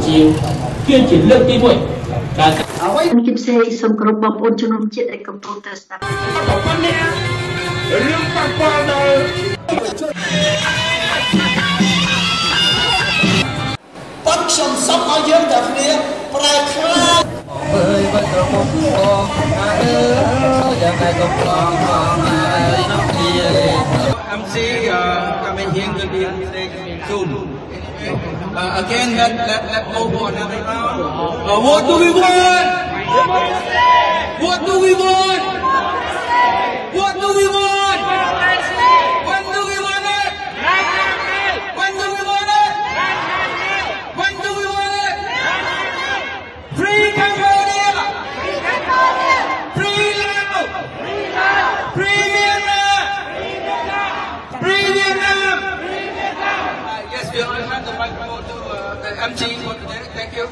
ជាគឺជាលើកទី1ការអ្វីខ្ញុំសេសូមគោរពបងប្អូនជនរួមជាតិដែលកំពុងតែស្ដាប់រឿងប៉ះពាល់ដល់ប៉ុនខ្ញុំសុំឲ្យយើងទាំងគ្នាប្រែខ្លាចអើយបាត់ត្រមុំបងអើយយ៉ាងណាក៏ប្រងផងអើយនោះជា MC coming here will be soon. Again, let move on another round. What do we want? What do we want? What do we want? When do we want it? When do we want it? When do we want it? Free Cambodia! Free Laos! Free Myanmar! Free Vietnam! Yes, we will have the microphone to the MC for today. Thank you.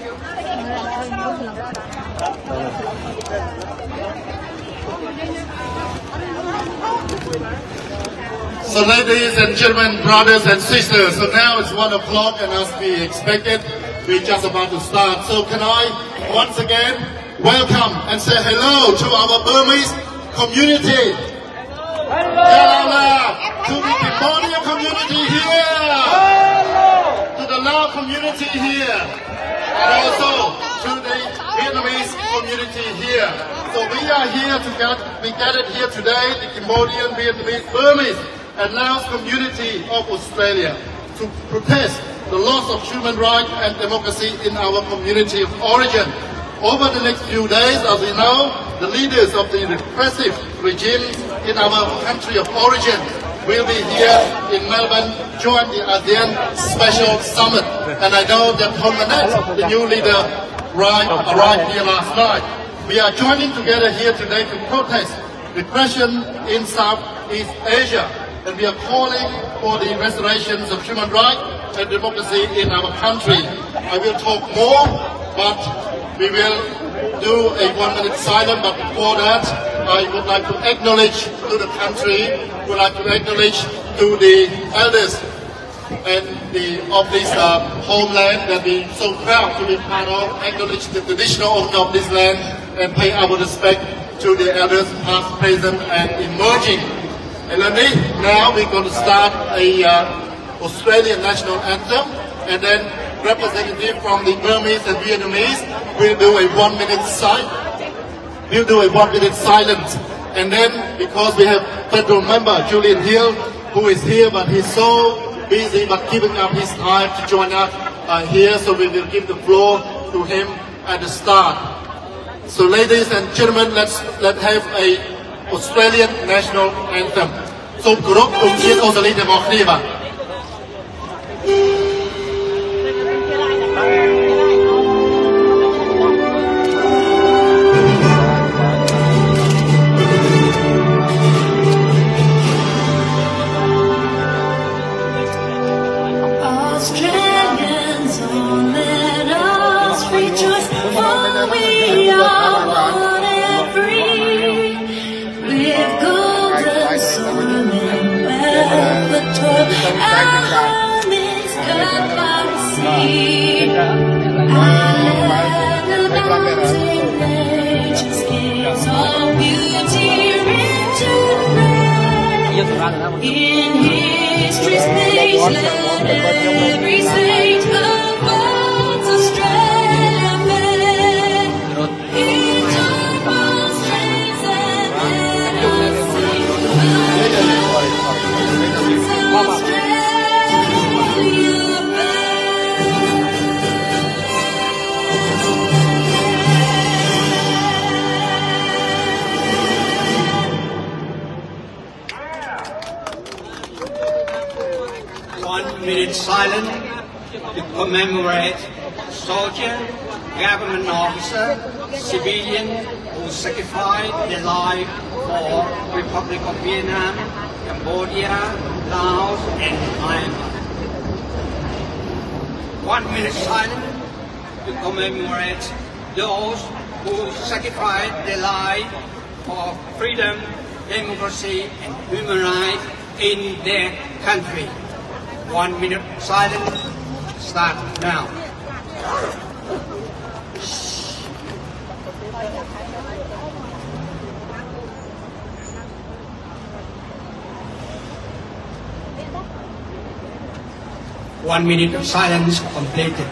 So ladies and gentlemen, brothers and sisters, so now it's 1 o'clock and as we expected, we're just about to start. So can I once again welcome and say hello to our Burmese community. Hello. To the Cambodian community here. To the Lao community here. And also to the Vietnamese community here. So we are here together, we gathered here today, the Cambodian, Vietnamese, Burmese and Laos community of Australia to protest the loss of human rights and democracy in our community of origin. Over the next few days, as we know, the leaders of the repressive regime in our country of origin will be here in Melbourne, join the ASEAN Special Summit. And I know that Hun Manet, the new leader, arrived here last night. We are joining together here today to protest repression in Southeast Asia. And we are calling for the restoration of human rights and democracy in our country. I will talk more, but we will do a 1-minute silence. But before that, I would like to acknowledge to the country, would like to acknowledge to the elders and of this homeland that we so proud to be part of, acknowledge the traditional owner of this land and pay our respect to the elders past, present and emerging. And now we're going to start a Australian national anthem, and then representative from the Burmese and Vietnamese will do a 1-minute silence. We'll do a 1-minute silence, and then because we have federal member Julian Hill, who is here, but he's so busy but giving up his time to join us here, so we will give the floor to him at the start. So, ladies and gentlemen, let's have a Australian national anthem. សូមគោរពទង់ជាតិអូស្ត្រាលីទាំងអស់គ្នាបាទ Australians, oh, let us rejoice, for we are one and free. With golden sun and velvet toil, our home is cut by the sea. Our dancing nature's gifts of beauty rich and rare. In history's page, let every state of God's Australia bear. Each of our strains and innocence of Australia Minute silence to commemorate soldier, government officer, civilian who sacrificed their life for Republic of Vietnam, Cambodia, Laos, and Myanmar. 1 minute silence to commemorate those who sacrificed their life for freedom, democracy, and human rights in their country. 1 minute silence. Start now. 1 minute of silence completed.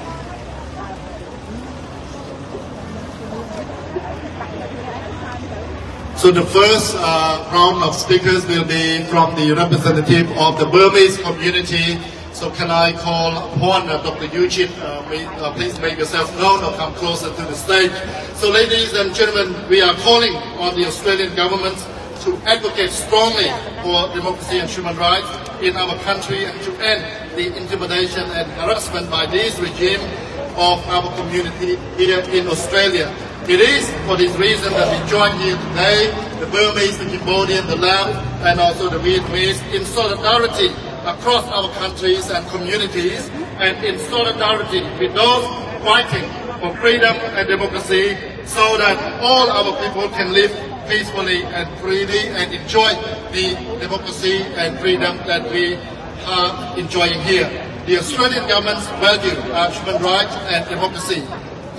So the first round of speakers will be from the representative of the Burmese community. So can I call upon Dr. Eugene, please make yourself known or come closer to the stage. So ladies and gentlemen, we are calling on the Australian government to advocate strongly for democracy and human rights in our country and to end the intimidation and harassment by this regime of our community here in Australia. It is for this reason that we join here today, the Burmese, the Cambodian, the Lao, and also the Vietnamese, in solidarity across our countries and communities, and in solidarity with those fighting for freedom and democracy, so that all our people can live peacefully and freely and enjoy the democracy and freedom that we are enjoying here. The Australian government's value human rights and democracy.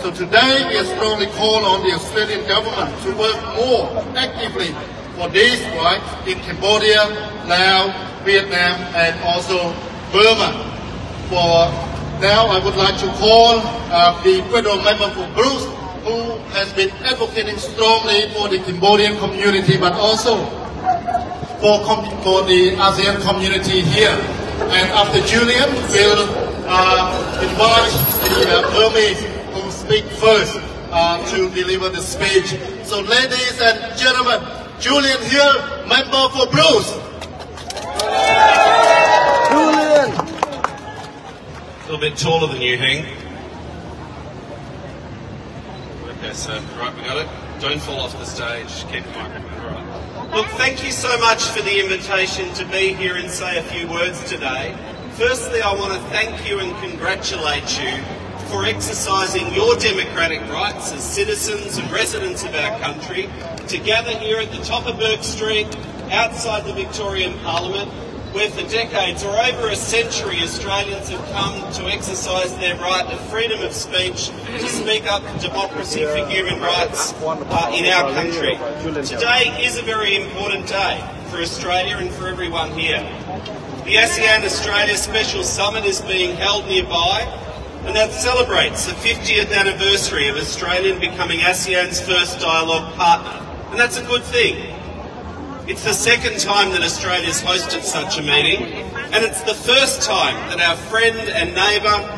So today we strongly call on the Australian government to work more actively for these rights in Cambodia, Laos, Vietnam and also Burma. For now I would like to call the federal member for Bruce, who has been advocating strongly for the Cambodian community but also for the ASEAN community here. And after Julian, we'll invite the Burmese who speak first to deliver the speech. So ladies and gentlemen, Julian here, member for Bruce. Julian! A little bit taller than you, Heng. Okay, so, right, we got it. Don't fall off the stage. Keep the microphone, all right. Look, thank you so much for the invitation to be here and say a few words today. Firstly, I want to thank you and congratulate you for exercising your democratic rights as citizens and residents of our country to gather here at the top of Bourke Street, outside the Victorian Parliament, where for decades or over a century Australians have come to exercise their right of freedom of speech to speak up for democracy, for human rights in our country. Today is a very important day for Australia and for everyone here. The ASEAN Australia Special Summit is being held nearby, and that celebrates the 50th anniversary of Australia becoming ASEAN's first dialogue partner. And that's a good thing. It's the second time that Australia's hosted such a meeting, and it's the first time that our friend and neighbour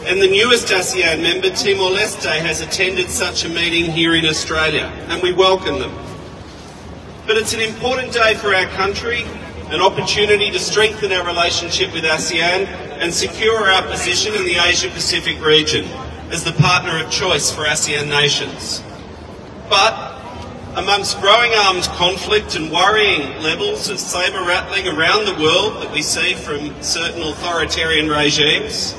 and the newest ASEAN member, Timor-Leste, has attended such a meeting here in Australia, and we welcome them. But it's an important day for our country, an opportunity to strengthen our relationship with ASEAN and secure our position in the Asia-Pacific region as the partner of choice for ASEAN nations. But amongst growing armed conflict and worrying levels of sabre-rattling around the world that we see from certain authoritarian regimes,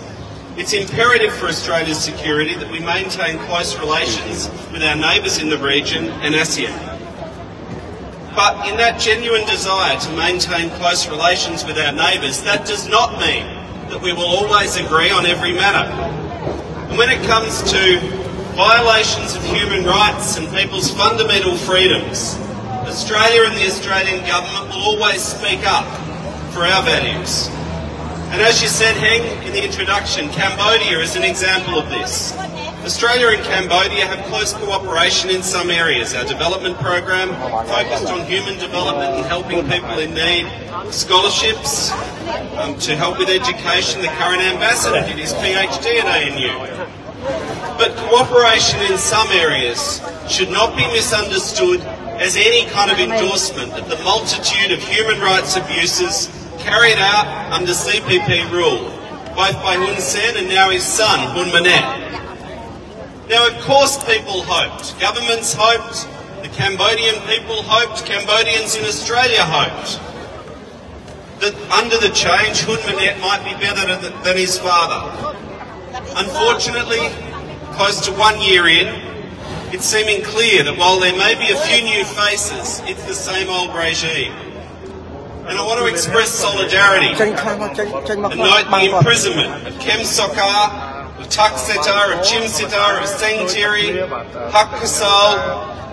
it's imperative for Australia's security that we maintain close relations with our neighbours in the region and ASEAN. But in that genuine desire to maintain close relations with our neighbours, that does not mean that we will always agree on every matter. And when it comes to violations of human rights and people's fundamental freedoms, Australia and the Australian government will always speak up for our values. And as you said, Heng, in the introduction, Cambodia is an example of this. Australia and Cambodia have close cooperation in some areas. Our development program focused on human development and helping people in need, scholarships to help with education. The current ambassador did his PhD at ANU. But cooperation in some areas should not be misunderstood as any kind of endorsement of the multitude of human rights abuses carried out under CPP rule, both by Hun Sen and now his son, Hun Manet. Now, of course, people hoped, governments hoped, the Cambodian people hoped, Cambodians in Australia hoped, that under the change, Hun Manet might be better than his father. Unfortunately, close to 1 year in, it's seeming clear that while there may be a few new faces, it's the same old regime. And I want to express solidarity and note the imprisonment of Kem Sokha of Tak Setar, of Chim Setar, of Sengtiri, Hak Kasal,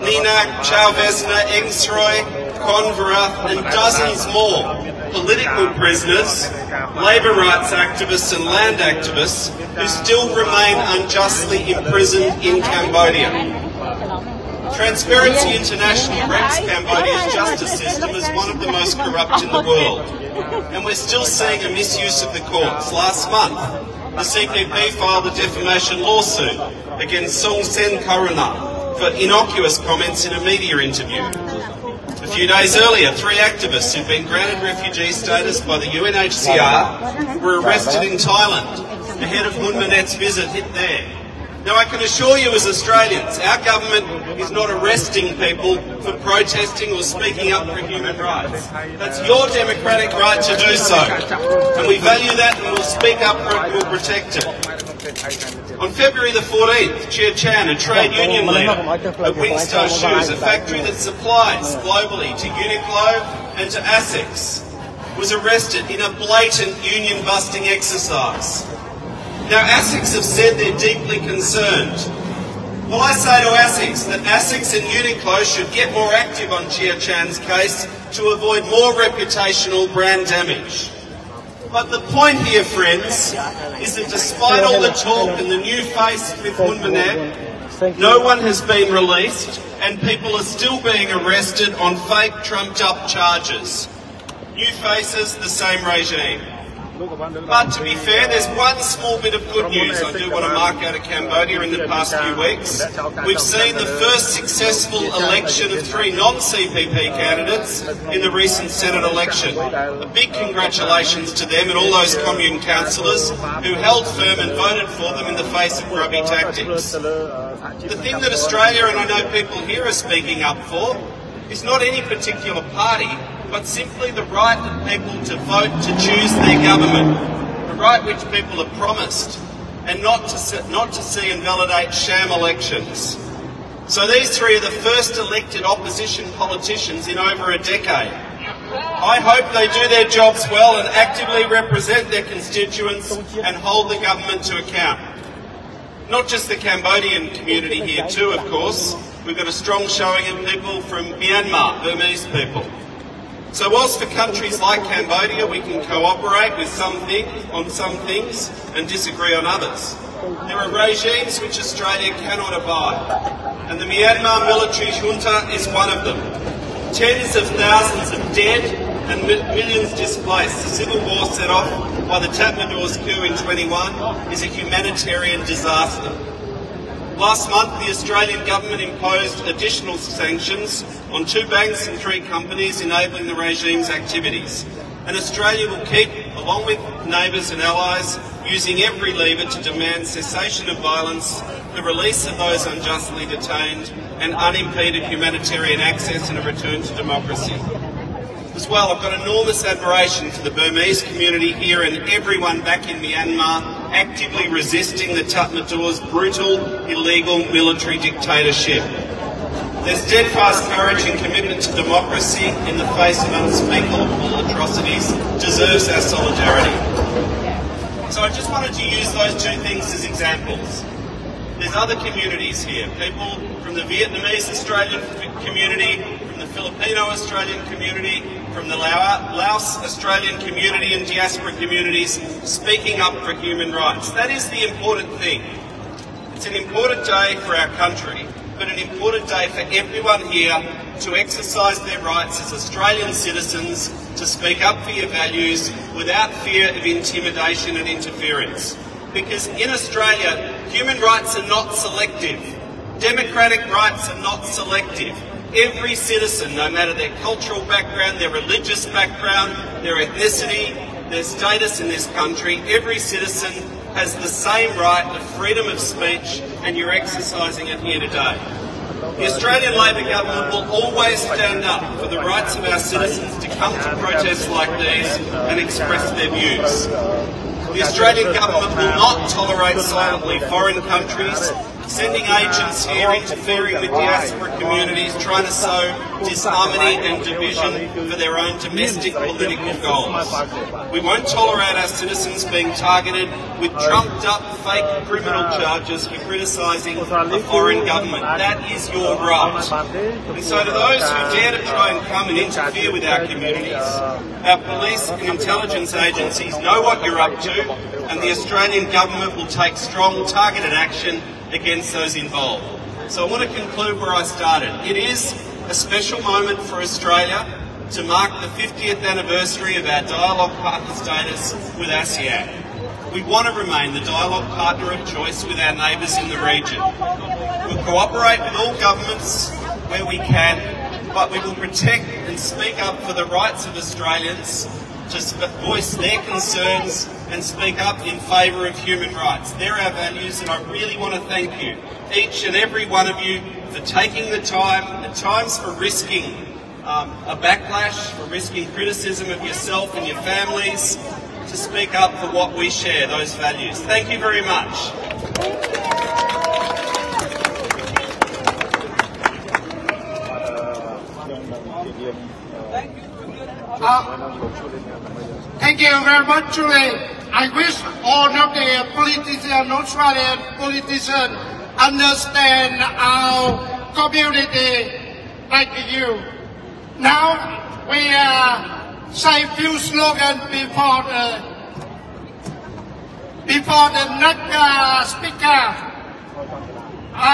Ninak, Chao Vesna, Engsroy, Converath, and dozens more political prisoners, labour rights activists and land activists who still remain unjustly imprisoned in Cambodia. Transparency International ranks Cambodia's justice system as one of the most corrupt in the world. And we're still seeing a misuse of the courts. Last month, the CPP filed a defamation lawsuit against Song Sen Karuna for innocuous comments in a media interview. A few days earlier, 3 activists who'd been granted refugee status by the UNHCR were arrested in Thailand ahead of Hun Manet's visit there. Now, I can assure you as Australians, our government is not arresting people for protesting or speaking up for human rights. That's your democratic right to do so. And we value that and we'll speak up for it and we'll protect it. On February the 14th, Chia Chan, a trade union leader at Wingstone Shoes, a factory that supplies globally to Uniqlo and to ASICS, was arrested in a blatant union-busting exercise. Now, ASICS have said they're deeply concerned. Well, I say to ASICS that ASICS and Uniqlo should get more active on Chia Chan's case to avoid more reputational brand damage. But the point here, friends, is that despite all the talk and the new face with Hun Manet, no one has been released and people are still being arrested on fake trumped-up charges. New faces, the same regime. But to be fair, there's one small bit of good news I do want to mark out of Cambodia in the past few weeks. We've seen the first successful election of 3 non-CPP candidates in the recent Senate election. A big congratulations to them and all those commune councillors who held firm and voted for them in the face of grubby tactics. The thing that Australia, and I know people here are speaking up for, is not any particular party, but simply the right of people to vote to choose their government, a right which people are promised, and not to see and validate sham elections. So these 3 are the first elected opposition politicians in over a decade. I hope they do their jobs well and actively represent their constituents and hold the government to account. Not just the Cambodian community here too, of course. We've got a strong showing of people from Myanmar, Burmese people. So whilst for countries like Cambodia we can cooperate with on some things and disagree on others, there are regimes which Australia cannot abide, and the Myanmar military junta is one of them. Tens of thousands of dead and millions displaced. The civil war set off by the Tatmadaws coup in 21 is a humanitarian disaster. Last month, the Australian government imposed additional sanctions on 2 banks and 3 companies enabling the regime's activities. And Australia will keep, along with neighbours and allies, using every lever to demand cessation of violence, the release of those unjustly detained, and unimpeded humanitarian access and a return to democracy. As well, I've got enormous admiration for the Burmese community here and everyone back in Myanmar actively resisting the Tatmadaws' brutal, illegal military dictatorship. Their steadfast courage and commitment to democracy in the face of unspeakable atrocities deserves our solidarity. So I just wanted to use those 2 things as examples. There's other communities here, people from the Vietnamese Australian community, from the Filipino Australian community, from the Laos Australian community and diaspora communities speaking up for human rights. That is the important thing. It's an important day for our country, but an important day for everyone here to exercise their rights as Australian citizens to speak up for your values without fear of intimidation and interference. Because in Australia, human rights are not selective. Democratic rights are not selective. Every citizen, no matter their cultural background, their religious background, their ethnicity, their status in this country, every citizen has the same right of freedom of speech, and you're exercising it here today. The Australian Labor government will always stand up for the rights of our citizens to come to protests like these and express their views. The Australian government will not tolerate silently foreign countries sending agents here interfering with diaspora communities, trying to sow disharmony and division for their own domestic political goals. We won't tolerate our citizens being targeted with trumped-up fake criminal charges for criticising a foreign government. That is your right. And so to those who dare to try and come and interfere with our communities, our police and intelligence agencies know what you're up to, and the Australian government will take strong, targeted action against those involved. So I want to conclude where I started. It is a special moment for Australia to mark the 50th anniversary of our dialogue partner status with ASEAN. We want to remain the dialogue partner of choice with our neighbours in the region. We'll cooperate with all governments where we can, but we will protect and speak up for the rights of Australians to voice their concerns and speak up in favour of human rights. They're our values, and I really want to thank you, each and every one of you, for taking the time, at times for risking a backlash, for risking criticism of yourself and your families, to speak up for what we share, those values. Thank you very much. Thank you very much, Julie. I wish all of the politicians, Australian politicians, understand our community like you. Now we say few slogans before the next speaker. I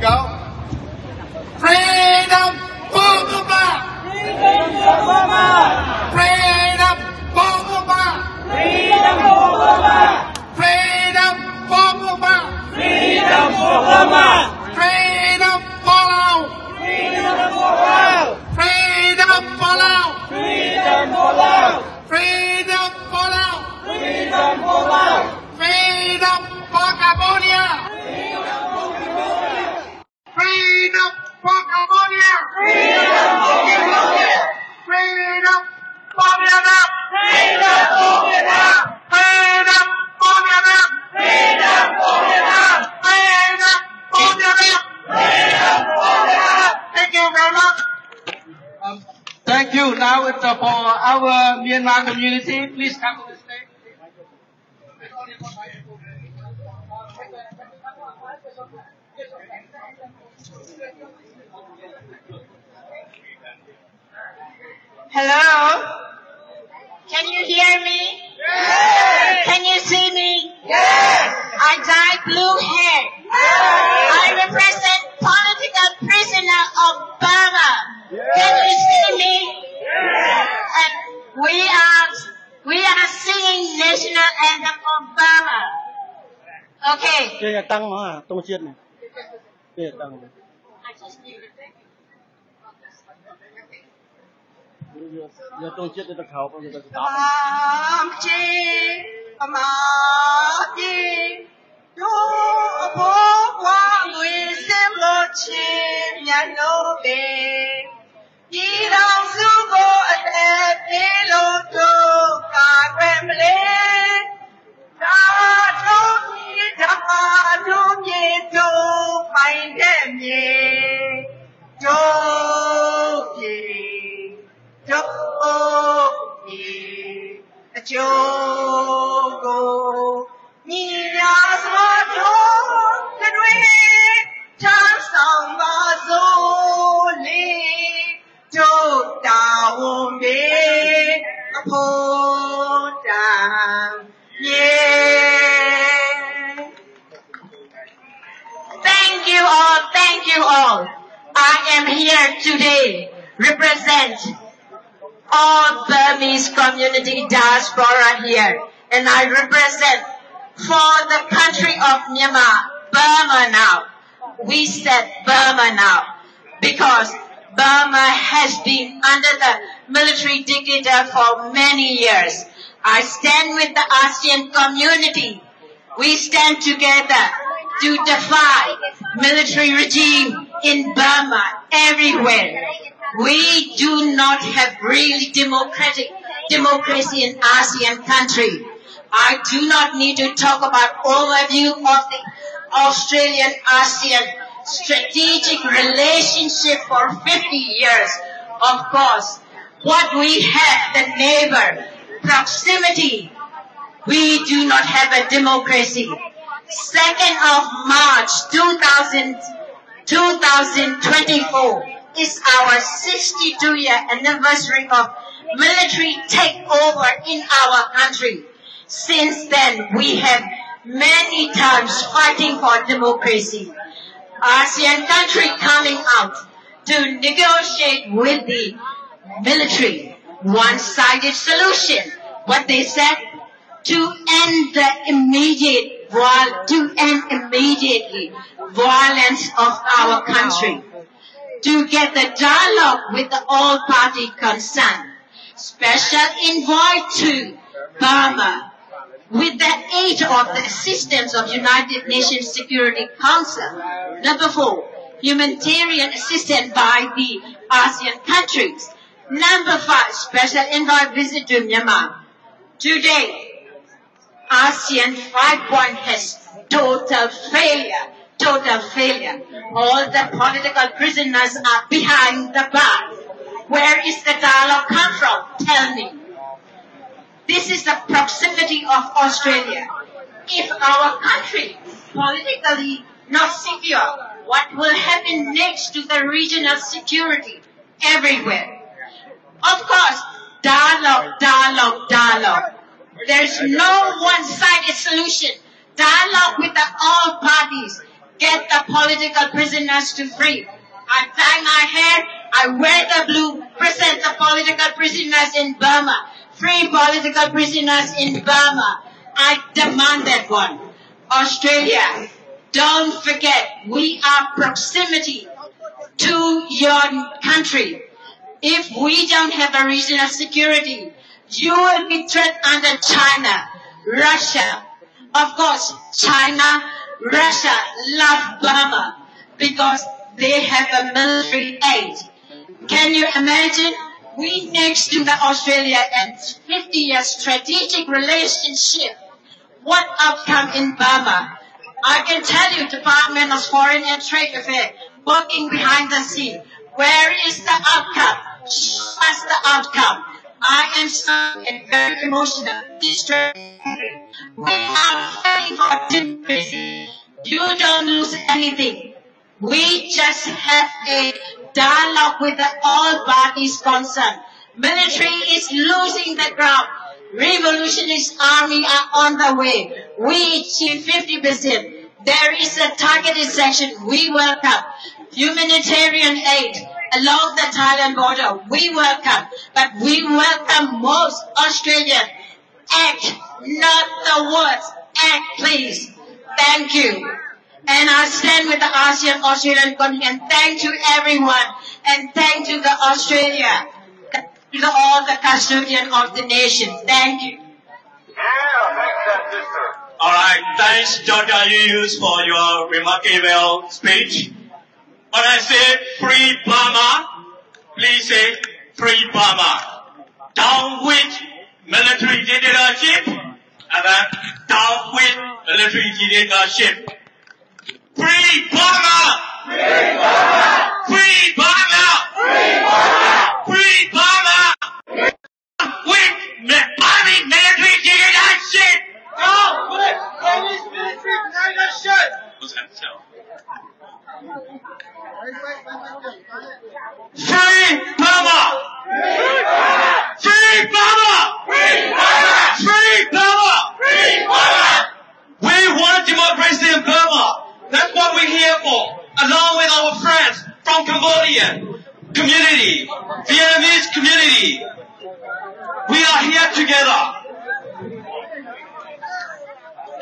go. Freedom for Burma! Freedom for Burma! Freedom for Burma! Freedom for Burma! Freedom for Burma! Freedom for Burma! Freedom for Laos! Freedom for Laos! Freedom for Laos! Freedom for Laos! Freedom for Laos! Freedom for Laos! Freedom for Cambodia! Freedom for Cambodia! Freedom for Cambodia! Freedom for Cambodia! Freedom for Vietnam! Freedom for Vietnam! Freedom for Vietnam! Freedom for Vietnam! Freedom for Vietnam! Freedom for Vietnam! Thank you very much. Thank you. Now it's for our Myanmar community. Please come to the stage. Hello? Can you hear me? Yes. Can you see me? Yes. I dyed blue hair. Yes. I represent political prisoner of Burma. Yes. Can you see me? Yes. And we are singing national anthem of Burma. Okay. Jogo Nia Swato Kadwe Chansong Bazoli Jo Dawombe Apodam Yeah. Thank you all. I am here today represent all Burmese community diaspora here, and I represent for the country of Myanmar, Burma now. We said Burma now because Burma has been under the military dictator for many years. I stand with the ASEAN community. We stand together to defy military regime in Burma everywhere. We do not have really democracy in ASEAN country. I do not need to talk about overview of the Australian-ASEAN strategic relationship for 50 years. Of course, what we have, the neighbor, proximity, we do not have a democracy. 2nd of March 2024 is our 62-year anniversary of military takeover in our country. Since then, we have many times fighting for democracy. ASEAN country coming out to negotiate with the military. One-sided solution. What they said, to end immediately violence of our country. To get the dialogue with the all party concerned. Special envoy to Burma, with the aid of the assistance of United Nations Security Council. Number 4, humanitarian assistance by the ASEAN countries. Number 5, special envoy visit to Myanmar. Today, ASEAN 5-point has total failure. All the political prisoners are behind the bars. Where is the dialogue come from? Tell me. This is the proximity of Australia. If our country politically not secure, what will happen next to the regional security everywhere? Of course, dialogue. There is no one-sided solution. Dialogue with all parties. Get the political prisoners to free. I dye my hair, I wear the blue, present the political prisoners in Burma. Free political prisoners in Burma. I demand that one. Australia, don't forget, we are proximity to your country. If we don't have a regional security, you will be threat under China, Russia. Of course, China, Russia love Burma because they have a military aid. Can you imagine? We next to the Australia and 50-year strategic relationship. What outcome in Burma? I can tell you, Department of Foreign and Trade Affairs working behind the scene. Where is the outcome? What's the outcome? I am so very emotional. We are fighting for democracy. You don't lose anything. We just have a dialogue with all parties concerned. Military is losing the ground. Revolutionist army are on the way. We achieve 50%. There is a targeted section. We welcome. Humanitarian aid along the Thailand border. We welcome. But we welcome most Australians. Act, not the words. Act, please. Thank you. And I stand with the Australian continent. Thank you, everyone. And thank you to Australia. To all the custodian of the nation. Thank you. All right. Thanks, Georgia Yuyus, for your remarkable speech. When I say free Burma, please say free Burma. Down with military dictatorship, and then down with military dictatorship. Free Burma! Free Burma! Free Burma! Free Burma! Free Burma! With army military dictatorship! Down with Chinese military dictatorship! What's that tell? Free Burma! Free Burma! Free Burma! Free Burma! Free Burma! Free Burma! We want democracy in Burma. That's what we're here for, along with our friends from Cambodian community, Vietnamese community. We are here together.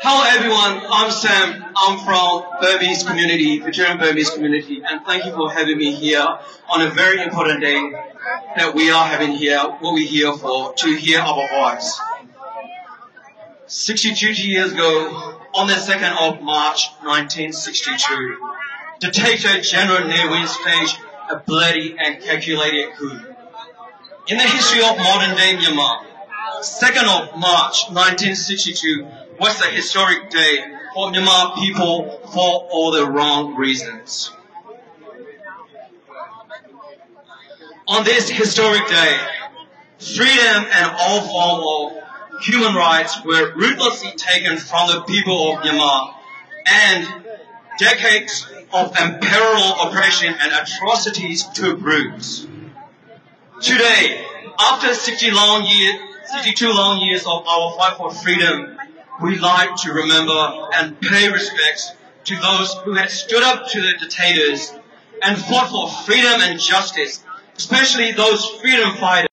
Hello everyone, I'm Sam. I'm from Burmese community, Fijian Burmese community, and thank you for having me here on a very important day that we are having here, what we're here for, to hear our voice. 62 years ago, on the 2nd of March 1962, dictator General Ne Win staged a bloody and calculated coup. In the history of modern-day Myanmar, 2nd of March 1962 was a historic day for Myanmar people for all the wrong reasons. On this historic day, freedom and all forms of human rights were ruthlessly taken from the people of Myanmar, and decades of imperial oppression and atrocities took roots. Today, after 62 long years of our fight for freedom, we like to remember and pay respects to those who had stood up to the dictators and fought for freedom and justice, especially those freedom fighters